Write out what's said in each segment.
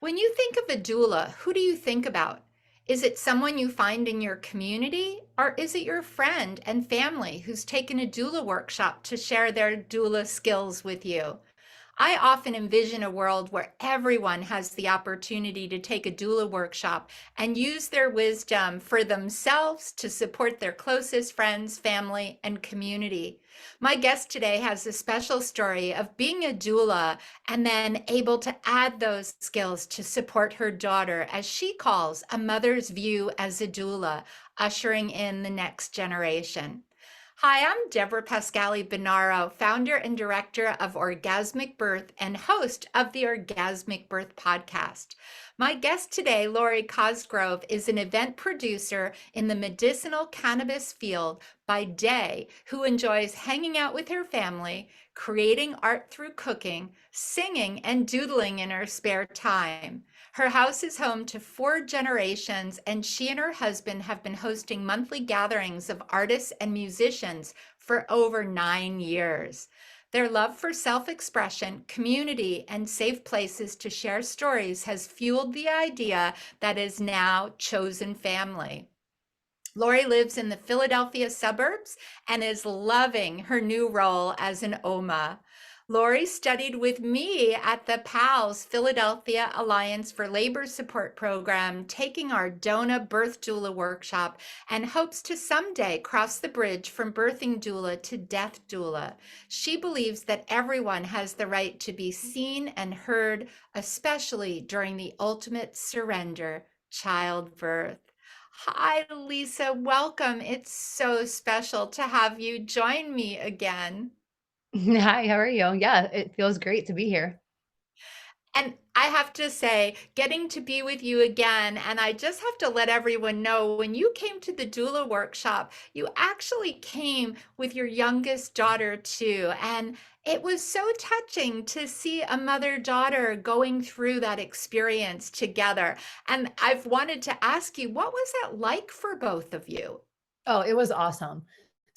When you think of a doula, who do you think about? Is it someone you find in your community, or is it your friend and family who's taken a doula workshop to share their doula skills with you? I often envision a world where everyone has the opportunity to take a doula workshop and use their wisdom for themselves to support their closest friends, family, and community. My guest today has a special story of being a doula and then able to add those skills to support her daughter, as she calls a mother's view as a doula, ushering in the next generation. Hi, I'm Debra Pascali Bonaro, founder and director of Orgasmic Birth and host of the Orgasmic Birth podcast. My guest today, Lori Cosgrove, is an event producer in the medicinal cannabis field by day who enjoys hanging out with her family, creating art through cooking, singing, and doodling in her spare time. Her house is home to 4 generations, and she and her husband have been hosting monthly gatherings of artists and musicians for over 9 years. Their love for self expression, community, and safe places to share stories has fueled the idea that is now chosen family. Lori lives in the Philadelphia suburbs and is loving her new role as an OMA. Lori studied with me at the PALS Philadelphia Alliance for Labor Support program, taking our DONA birth doula workshop, and hopes to someday cross the bridge from birthing doula to death doula. She believes that everyone has the right to be seen and heard, especially during the ultimate surrender, childbirth. Hi, Lisa. Welcome. It's so special to have you join me again. Hi, how are you? Yeah, it feels great to be here. And I have to say, getting to be with you again, and I just have to let everyone know when you came to the doula workshop, you actually came with your youngest daughter too. And it was so touching to see a mother-daughter going through that experience together. And I've wanted to ask you, what was that like for both of you? Oh, it was awesome.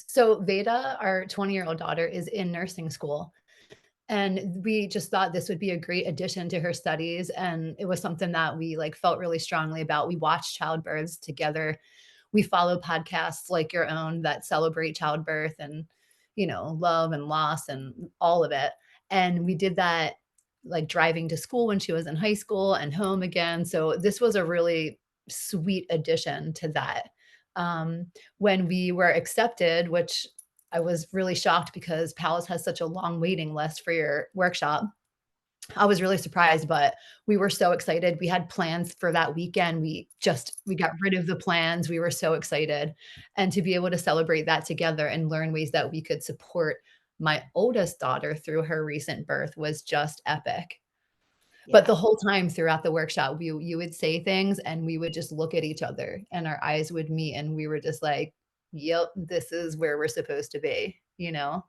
So Veda, our 20-year-old daughter, is in nursing school, and we just thought this would be a great addition to her studies, and it was something that we, like, felt really strongly about. We watched childbirths together. We follow podcasts like your own that celebrate childbirth and, love and loss and all of it, and we did that, like, driving to school when she was in high school and home again, so this was a really sweet addition to that. When we were accepted, which I was really shocked because PALS has such a long waiting list for your workshop. I was really surprised, but we were so excited. We had plans for that weekend. We got rid of the plans. We were so excited. And to be able to celebrate that together and learn ways that we could support my oldest daughter through her recent birth was just epic. But Yeah. the whole time throughout the workshop, you would say things and we would just look at each other and our eyes would meet and we were just like, "Yep, this is where we're supposed to be," you know?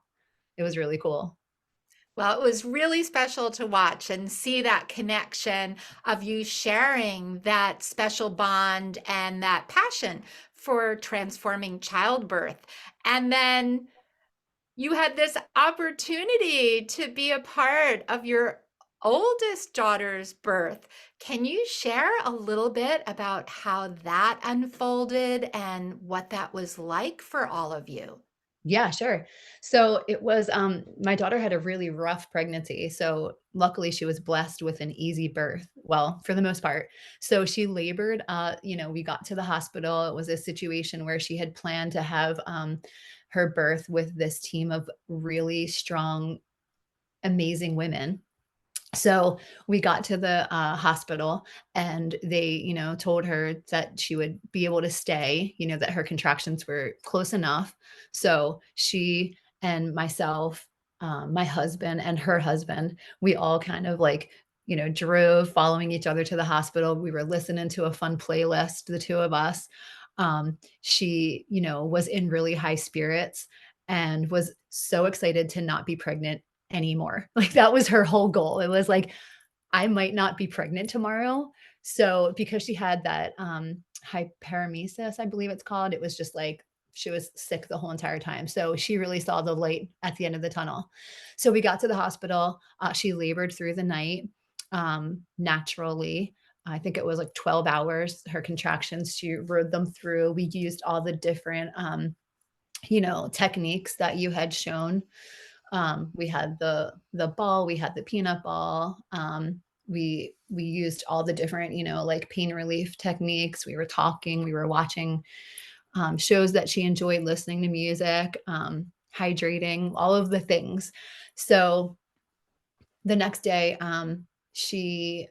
It was really cool. Well, it was really special to watch and see that connection of you sharing that special bond and that passion for transforming childbirth. And then you had this opportunity to be a part of your oldest daughter's birth. Can you share a little bit about how that unfolded and what that was like for all of you? Yeah, sure. So it was, my daughter had a really rough pregnancy. So luckily she was blessed with an easy birth. Well, for the most part. So she labored, we got to the hospital. It was a situation where she had planned to have her birth with this team of really strong, amazing women. So we got to the hospital and they, told her that she would be able to stay, that her contractions were close enough. So she and myself, my husband and her husband, we all kind of like, drove following each other to the hospital. We were listening to a fun playlist, the two of us. She, was in really high spirits and was so excited to not be pregnant anymore. Like, that was her whole goal. It was like, I might not be pregnant tomorrow. So, because she had that, hyperemesis, I believe it's called, it was just like she was sick the whole entire time. So, she really saw the light at the end of the tunnel. So, we got to the hospital. She labored through the night. naturally. I think it was like 12 hours, her contractions. She rode them through. We used all the different, techniques that you had shown. We had the ball, we had the peanut ball. We used all the different, like pain relief techniques. We were talking, we were watching shows that she enjoyed, listening to music, hydrating, all of the things. So the next day, she,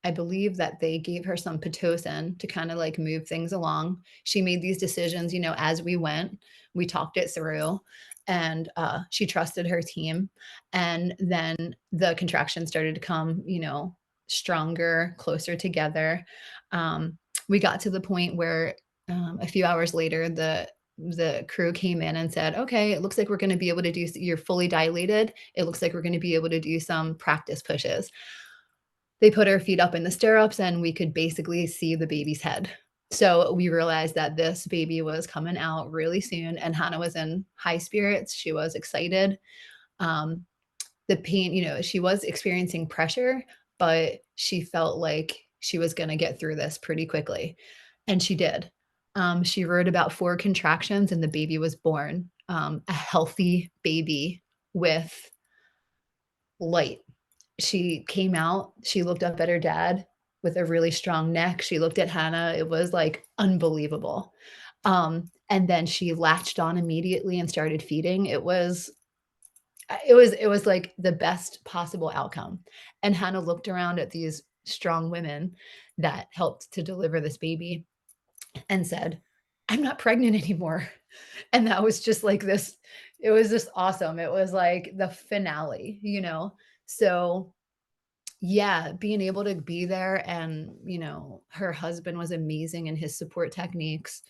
I believe that they gave her some Pitocin to kind of like move things along. She made these decisions, as we went. We talked it through, and she trusted her team. And then the contractions started to come, stronger, closer together. Um, we got to the point where a few hours later, the crew came in and said, "Okay, it looks like we're going to be able to do. You're fully dilated. It looks like we're going to be able to do some practice pushes." They put our feet up in the stirrups and we could basically see the baby's head. So we realized that this baby was coming out really soon, and Hannah was in high spirits. She was excited. Um, the pain, she was experiencing pressure, but she felt like she was going to get through this pretty quickly. And she did. She wrote about 4 contractions and the baby was born, a healthy baby with light. She came out, she looked up at her dad with a really strong neck. She looked at Hannah. It was like unbelievable. And then she latched on immediately and started feeding. It was like the best possible outcome. And Hannah looked around at these strong women that helped to deliver this baby and said, "I'm not pregnant anymore." And that was just like this, it was just awesome. It was like the finale. So yeah, being able to be there, and, her husband was amazing in his support techniques.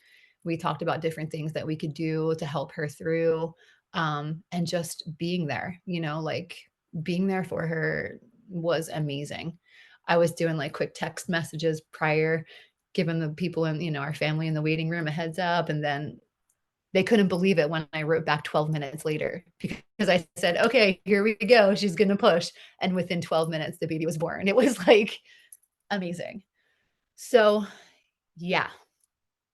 We talked about different things that we could do to help her through, and just being there, like being there for her was amazing. I was doing like quick text messages prior, giving the people in, our family in the waiting room a heads up, and then they couldn't believe it when I wrote back 12 minutes later because I said, "Okay, here we go. She's going to push." And within 12 minutes, the baby was born. It was like amazing. So, yeah,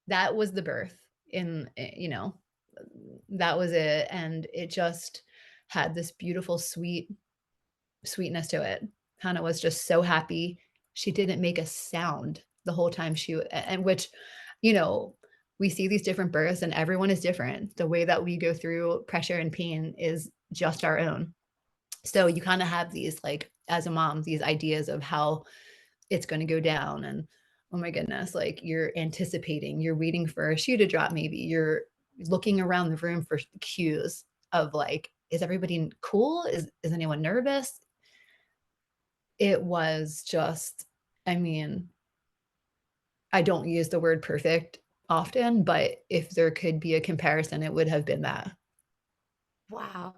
that was the birth that was it. And it just had this beautiful, sweetness to it. Hannah was just so happy. She didn't make a sound the whole time and which, you know, we see these different births and everyone is different. The way that we go through pressure and pain is just our own. So you kind of have these, like, as a mom, these ideas of how it's going to go down. And oh my goodness, like you're anticipating, you're waiting for a shoe to drop, maybe you're looking around the room for cues of like, is everybody cool? Is anyone nervous? It was just, I mean, I don't use the word perfect often, but if there could be a comparison, it would have been that. Wow.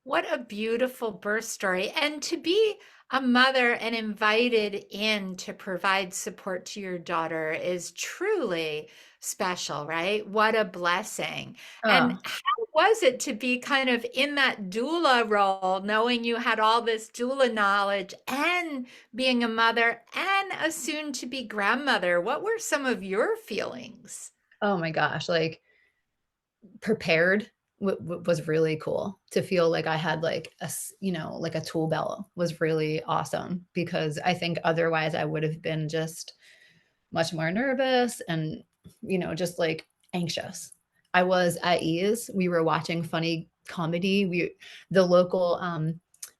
What a beautiful birth story. And to be a mother and invited in to provide support to your daughter is truly special, right? What a blessing. And Oh, how was it to be kind of in that doula role, knowing you had all this doula knowledge and being a mother and a soon to be grandmother? What were some of your feelings? oh my gosh, like prepared was really cool. To feel like I had like like a tool belt was really awesome, because I think otherwise I would have been just much more nervous and, just like anxious. I was at ease. We were watching funny comedy. The local,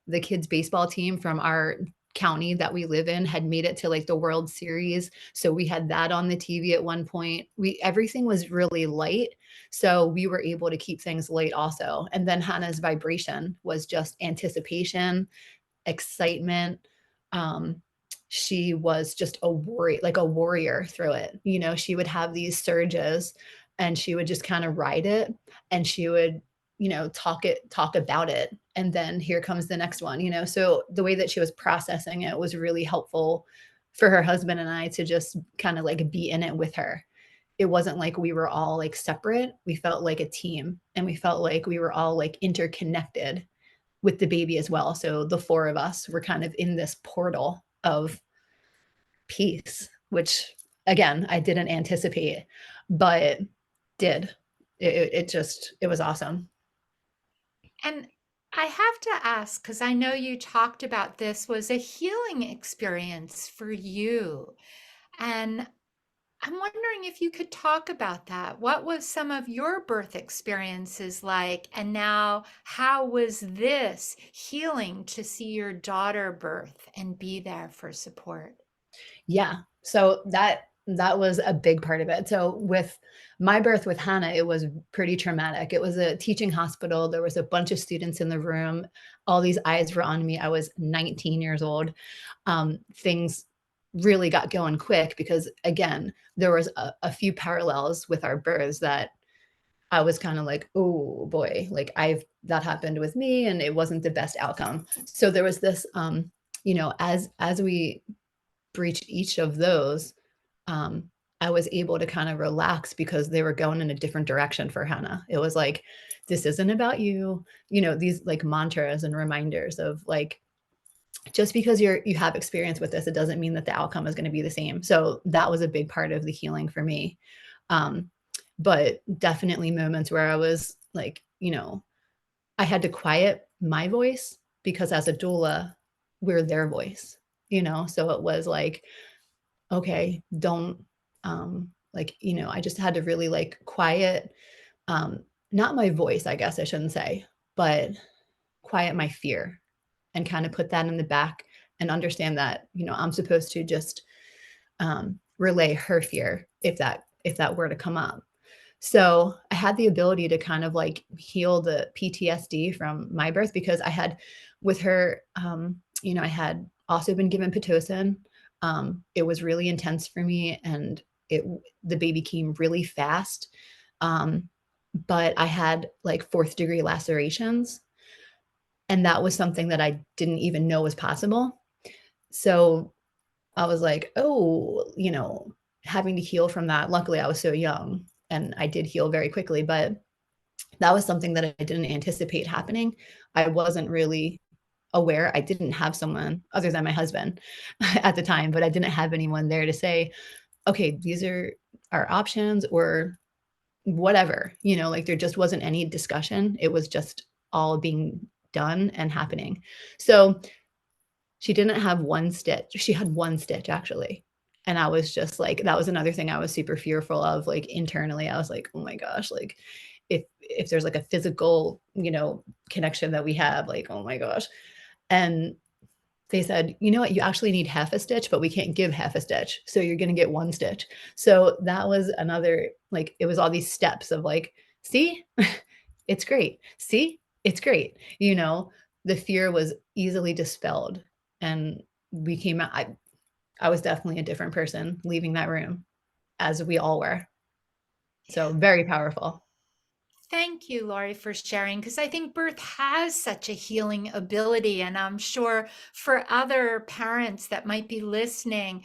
the kids baseball team from our county that we live in had made it to like the World Series. So we had that on the TV at one point. Everything was really light. So we were able to keep things light also. And then Hannah's vibration was just anticipation, excitement. Um, she was just a warrior through it. She would have these surges and she would just kind of ride it, and she would, talk about it. And then here comes the next one. So the way that she was processing it was really helpful for her husband and I to just kind of like be in it with her. It wasn't like we were all like separate. We felt like a team, and we felt like we were all like interconnected. with the baby as well. So the four of us were kind of in this portal of peace, which again, I didn't anticipate, but did. It was awesome. And I have to ask, because I know you talked about this was a healing experience for you. And I'm wondering if you could talk about that. What was some of your birth experiences like? And now, how was this healing to see your daughter birth and be there for support? Yeah. So that was a big part of it. So with my birth with Hannah, it was pretty traumatic. It was a teaching hospital. There was a bunch of students in the room. All these eyes were on me. I was 19 years old. Things really got going quick because again, there was a few parallels with our births that I was kind of like, oh boy, like I've that happened with me and it wasn't the best outcome. So there was this as we breached each of those, um, I was able to kind of relax because they were going in a different direction for Hannah. It was like, this isn't about you, these like mantras and reminders of like, just because you have experience with this, it doesn't mean that the outcome is going to be the same. So that was a big part of the healing for me. Um, but definitely moments where I was like, I had to quiet my voice because as a doula, we're their voice, so it was like, okay, don't, I just had to really like quiet, um, not my voice, I guess I shouldn't say, but quiet my fear and kind of put that in the back and understand that, I'm supposed to just relay her fear if that were to come up. So I had the ability to kind of like heal the PTSD from my birth because I had with her, I had also been given Pitocin. It was really intense for me and the baby came really fast. Um, but I had like fourth degree lacerations and that was something that I didn't even know was possible. So I was like, oh, having to heal from that. Luckily, I was so young and I did heal very quickly, but that was something that I didn't anticipate happening. I wasn't really aware. I didn't have someone other than my husband at the time, but I didn't have anyone there to say, okay, these are our options or whatever, like there just wasn't any discussion. It was just all being done and happening. So she didn't have one stitch. She had one stitch actually. And I was just like, that was another thing I was super fearful of. Like internally, I was like, oh my gosh, like if there's like a physical, connection that we have, like, oh my gosh. And they said, you know what, you actually need half a stitch, but we can't give half a stitch. So you're gonna get one stitch. So that was another, like, it was all these steps of like, see, it's great. See, it's great. The fear was easily dispelled and we came out. I was definitely a different person leaving that room, as we all were. So very powerful. Thank you, Lori, for sharing because I think birth has such a healing ability. And I'm sure for other parents that might be listening,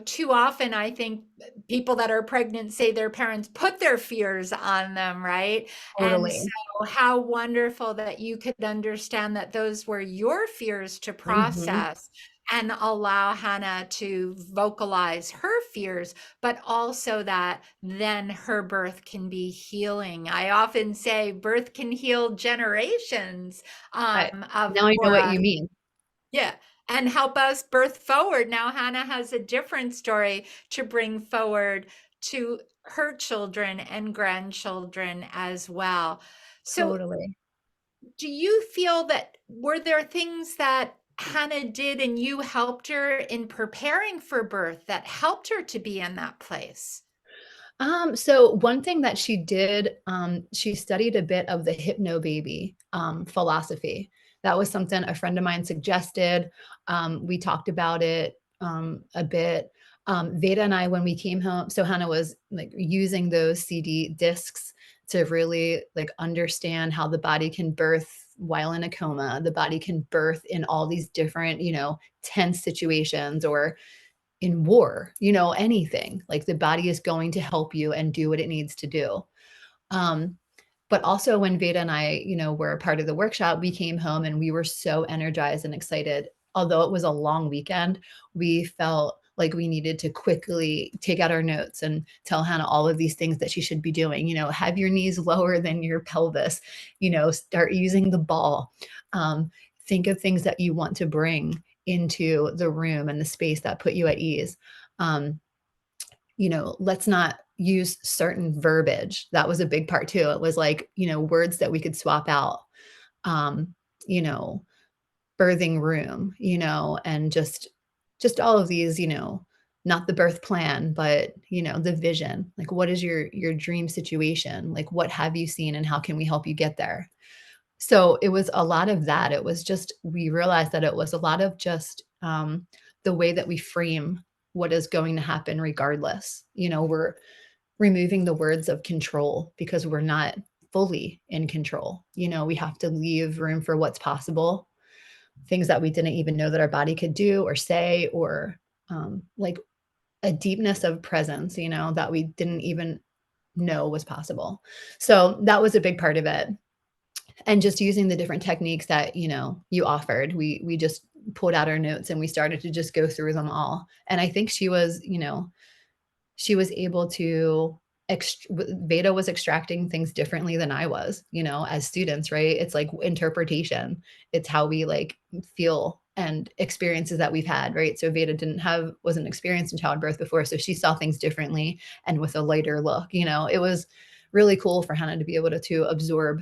too often I think people that are pregnant say their parents put their fears on them, right? And so, Totally. how wonderful that you could understand that those were your fears to Mhm. process and allow Hannah to vocalize her fears, but also that then her birth can be healing. I often say birth can heal generations I of now I know for what us. you mean. Yeah. And help us birth forward. Now, Hannah has a different story to bring forward to her children and grandchildren as well. So, Totally. do you feel that were there things that Hannah did and you helped her in preparing for birth that helped her to be in that place? So one thing that she did, she studied a bit of the hypno baby philosophy. That was something a friend of mine suggested. We talked about it a bit. Veda and I, when we came home, so Hannah was like using those CD discs to really like understand how the body can birth while in a coma. The body can birth in all these different, tense situations or in war, anything. Like the body is going to help you and do what it needs to do. Um, But also when Veda and I, were a part of the workshop, we came home and we were so energized and excited. Although it was a long weekend, we felt like we needed to quickly take out our notes and tell Hannah all of these things that she should be doing. Have your knees lower than your pelvis, start using the ball. Um, think of things that you want to bring into the room and the space that put you at ease. Um, let's not use certain verbiage. That was a big part too. It was like, words that we could swap out. Um, you know, birthing room, and just all of these, not the birth plan, but the vision. Like what is your dream situation? Like what have you seen and how can we help you get there? So it was a lot of that. It was just we realized that it was a lot of just the way that we frame what is going to happen regardless. We're removing the words of control because we're not fully in control. We have to leave room for what's possible, things that we didn't even know that our body could do or say, or like a deepness of presence, that we didn't even know was possible. So that was a big part of it. And just using the different techniques that, you offered. We just pulled out our notes and we started to just go through them all. And I think she was able to Veda was extracting things differently than I was, as students, right? It's like interpretation. It's how we like feel and experiences that we've had, right? So Veda wasn't experienced in childbirth before. So she saw things differently and with a lighter look. It was really cool for Hannah to be able to absorb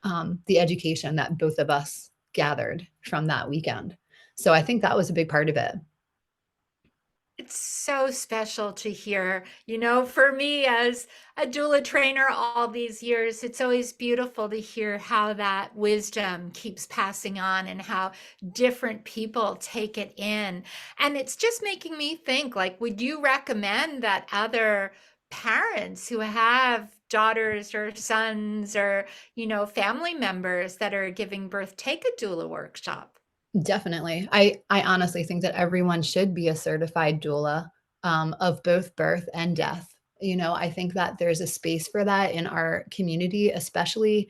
the education that both of us gathered from that weekend. So I think that was a big part of it. It's so special to hear. For me as a doula trainer all these years, it's always beautiful to hear how that wisdom keeps passing on and how different people take it in. And it's just making me think, like, would you recommend that other parents who have daughters or sons or, family members that are giving birth take a doula workshop? Definitely. I honestly think that everyone should be a certified doula, of both birth and death. I think that there's a space for that in our community, especially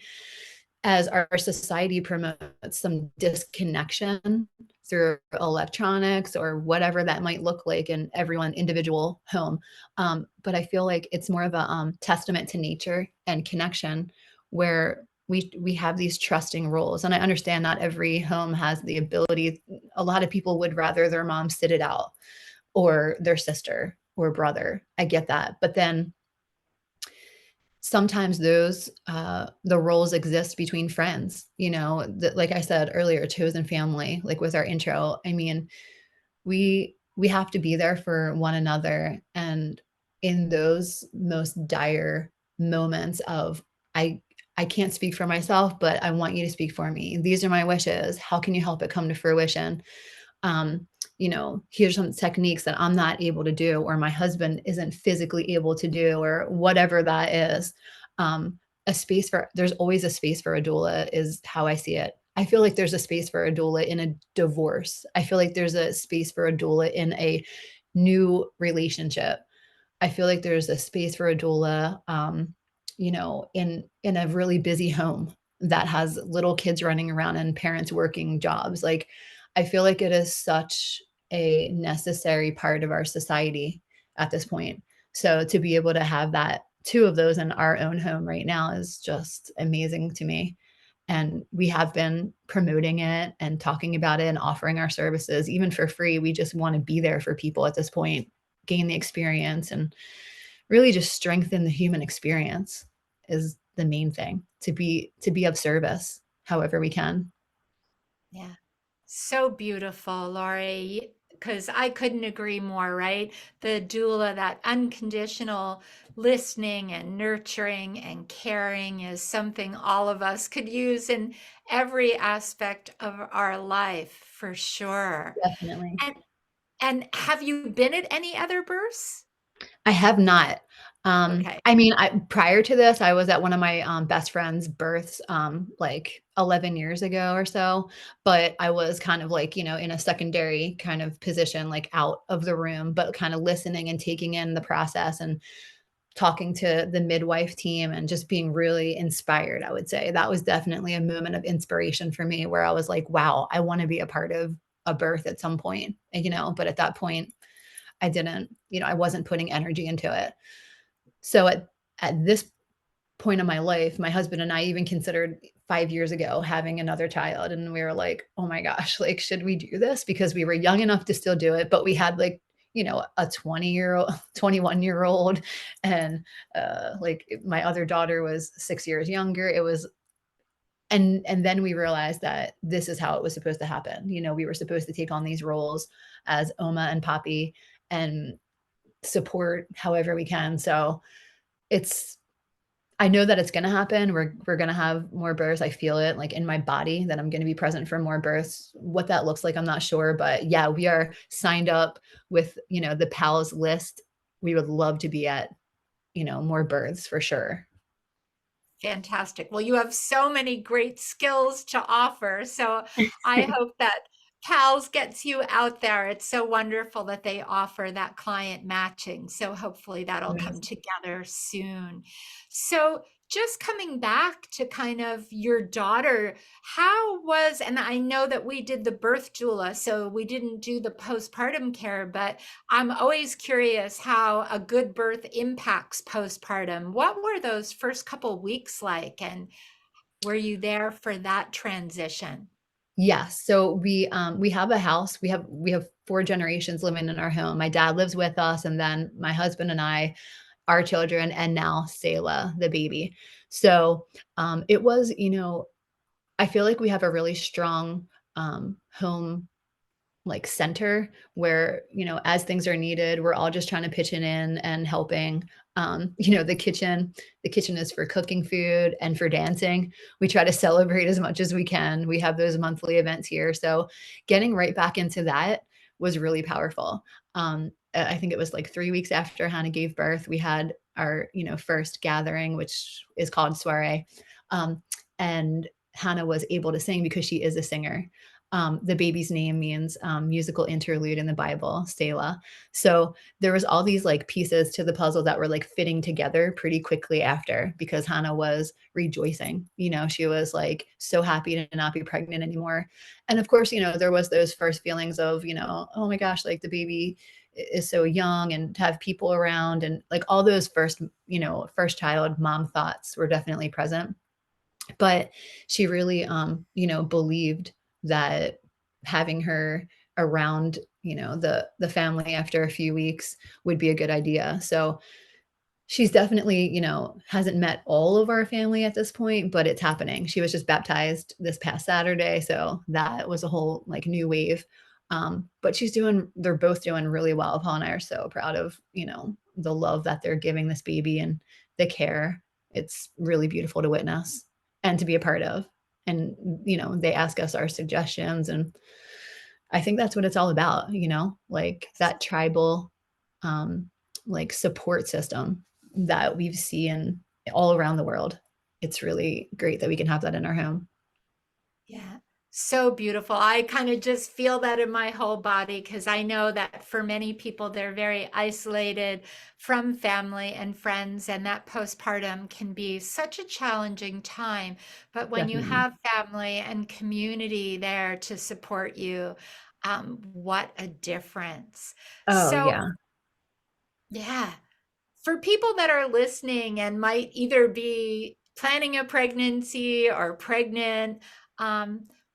as our society promotes some disconnection through electronics or whatever that might look like in everyone individual home. But I feel like it's more of a testament to nature and connection where we have these trusting roles. And I understand not every home has the ability. A lot of people would rather their mom sit it out or their sister or brother. I get that. But then sometimes the roles exist between friends, like I said earlier, chosen family, like with our intro. I mean, we have to be there for one another, and in those most dire moments of i I can't speak for myself, but I want you to speak for me. These are my wishes. How can you help it come to fruition? um, Here's some techniques that I'm not able to do, or my husband isn't physically able to do, or whatever that is. There's always a space for a doula, is how I see it. I feel like there's a space for a doula in a divorce. I feel like there's a space for a doula in a new relationship. I feel like there's a space for a doula, in a really busy home that has little kids running around and parents working jobs. Like, I feel like it is such a necessary part of our society at this point. So to be able to have that two of those in our own home right now is just amazing to me. And we have been promoting it and talking about it and offering our services even for free. We just want to be there for people at this point, gain the experience, and really just strengthen the human experience is the main thing, to be of service however we can. Yeah. So beautiful, Lori, because I couldn't agree more, right? The doula, that unconditional listening and nurturing and caring is something all of us could use in every aspect of our life for sure. Definitely. And and have you been at any other births? I have not. Okay. I mean, prior to this, I was at one of my best friend's births, like 11 years ago or so. But I was kind of like, in a secondary kind of position, like out of the room, but kind of listening and taking in the process. And talking to the midwife team and just being really inspired, I would say. That was definitely a moment of inspiration for me where I was like, wow, I want to be a part of a birth at some point, but at that point, I didn't, I wasn't putting energy into it. So at this point in my life, my husband and I even considered 5 years ago having another child, and we were like, "Oh my gosh, like, should we do this?" Because we were young enough to still do it, but we had, like, a 20-year-old 21-year-old, and, like, my other daughter was 6 years younger. It was and then we realized that this is how it was supposed to happen. We were supposed to take on these roles as Oma and Papi and support however we can. So, it's I know that it's gonna happen. We're gonna have more births. I feel it, like, in my body that I'm gonna be present for more births. What that looks like, I'm not sure, but yeah, we are signed up with, the PALS list. We would love to be at, more births for sure. Fantastic. Well, you have so many great skills to offer. So I hope that PALS gets you out there. It's so wonderful that they offer that client matching. So hopefully that'll come Amazing. together soon. So just coming back to kind of your daughter, how was, and I know that we did the birth doula, so we didn't do the postpartum care, but I'm always curious how a good birth impacts postpartum. What were those first couple weeks like, and were you there for that transition? Yes. So we have a house. We have 4 generations living in our home. My dad lives with us, and then my husband and I, our children, and now Selah, the baby. So, it was, I feel like we have a really strong, home, like, center where, as things are needed, we're all just trying to pitch it in and helping. The kitchen is for cooking food and for dancing. We try to celebrate as much as we can. We have those monthly events here, so getting right back into that was really powerful. I think it was, like, 3 weeks after Hannah gave birth, we had our, first gathering, which is called soiree, um, and Hannah was able to sing because she is a singer. The baby's name means musical interlude in the Bible, Selah. So there was all these like pieces to the puzzle that were like fitting together pretty quickly after because Hannah was rejoicing. She was like so happy to not be pregnant anymore. And of course, there was those first feelings of, oh my gosh, like the baby is so young and to have people around and like all those first child mom thoughts were definitely present. But she really, believed that having her around, the family after a few weeks would be a good idea. So she's definitely, hasn't met all of our family at this point, but it's happening. She was just baptized this past Saturday, so that was a whole like new wave. But they're both doing really well. Paul and I are so proud of, the love that they're giving this baby and the care. It's really beautiful to witness and to be a part of. And, they ask us our suggestions. And I think that's what it's all about, like that tribal, um, like support system that we see in all around the world. It's really great that we can have that in our home. Yeah, so beautiful. I kind of just feel that in my whole body because I know that for many people, they're very isolated from family and friends, and that postpartum can be such a challenging time. But when you Definitely. have family and community there to support you, what a difference. Oh, So, yeah. yeah. For people that are listening and might either be planning a pregnancy or pregnant,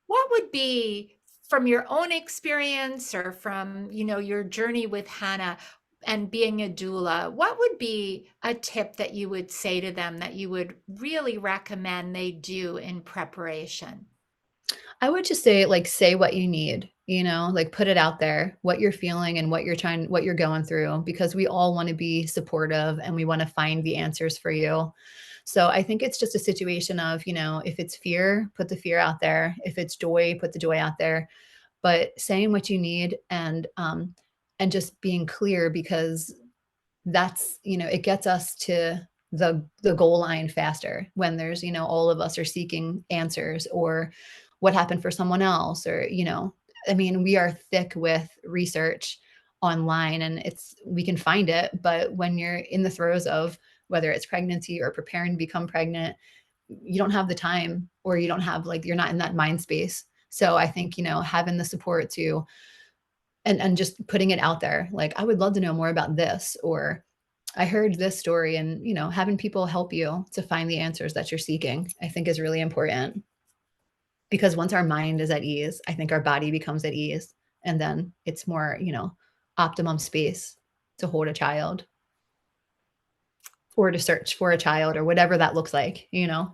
what would be from your own experience or from, your journey with Hannah and being a doula, what would be a tip that you would say to them that you would really recommend they do in preparation? I would just say, like, say what you need, like put it out there, what you're feeling and what you're going through, because we all want to be supportive and we want to find the answers for you. So I think it's just a situation of, if it's fear, put the fear out there. If it's joy, put the joy out there. But saying what you need and just being clear because that's, it gets us to the goal line faster when there's, all of us are seeking answers or what happened for someone else or, I mean, we are thick with research online, and we can find it. But when you're in the throes of whether it's pregnancy or preparing to become pregnant, you don't have the time, or you don't have, like, you're not in that mind space. So I think, having the support to, and just putting it out there, like, I would love to know more about this, or I heard this story, and, having people help you to find the answers that you're seeking, I think is really important. Because once our mind is at ease, I think our body becomes at ease. And then it's more, optimum space to hold a child, or to search for a child, or whatever that looks like. Yeah.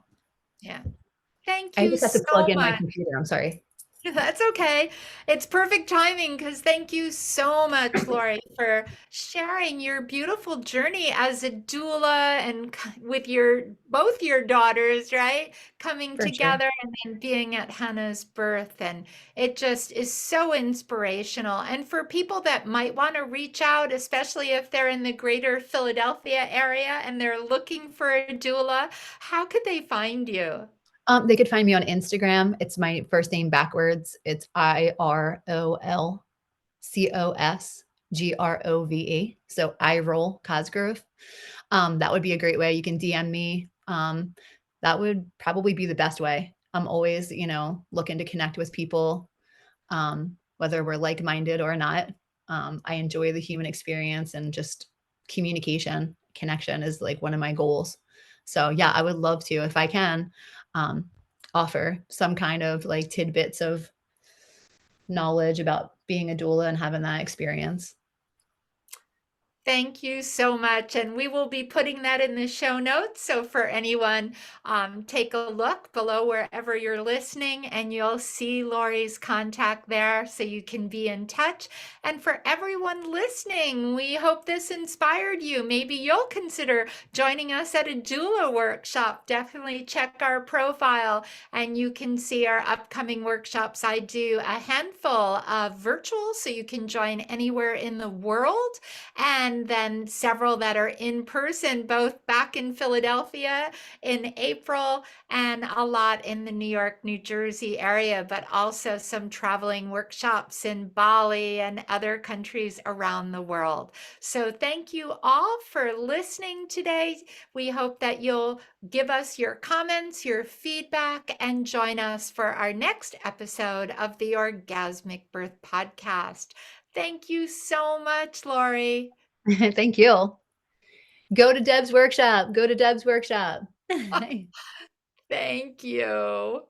Thank I you just have to plug so in my much. computer. I'm sorry. That's okay. It's perfect timing because thank you so much, Lori, for sharing your beautiful journey as a doula and with your both your daughters, right? Coming For sure. together and then being at Hannah's birth. And it just is so inspirational. And for people that might want to reach out, especially if they're in the greater Philadelphia area and they're looking for a doula, how could they find you? They could find me on Instagram. It's my first name backwards. It's IROLCOSGROVE. So I roll Cosgrove. That would be a great way. You can DM me. That would probably be the best way. I'm always, looking to connect with people, whether we're like-minded or not. I enjoy the human experience, and just communication, connection is like one of my goals. So yeah, I would love to, if I can, um, offer some kind of like tidbits of knowledge about being a doula and having that experience. Thank you so much. And we will be putting that in the show notes. So for anyone, take a look below wherever you're listening, and you'll see Lori's contact there so you can be in touch. And for everyone listening, we hope this inspired you. Maybe you'll consider joining us at a doula workshop. Definitely check our profile and you can see our upcoming workshops. I do a handful of virtual, so you can join anywhere in the world, and then several that are in person, both back in Philadelphia in April and a lot in the New York, New Jersey area, but also some traveling workshops in Bali and other countries around the world. So thank you all for listening today. We hope that you'll give us your comments, your feedback, and join us for our next episode of the Orgasmic Birth Podcast. Thank you so much, Lori. Thank you. Go to Deb's workshop. Go to Deb's workshop. Thank you.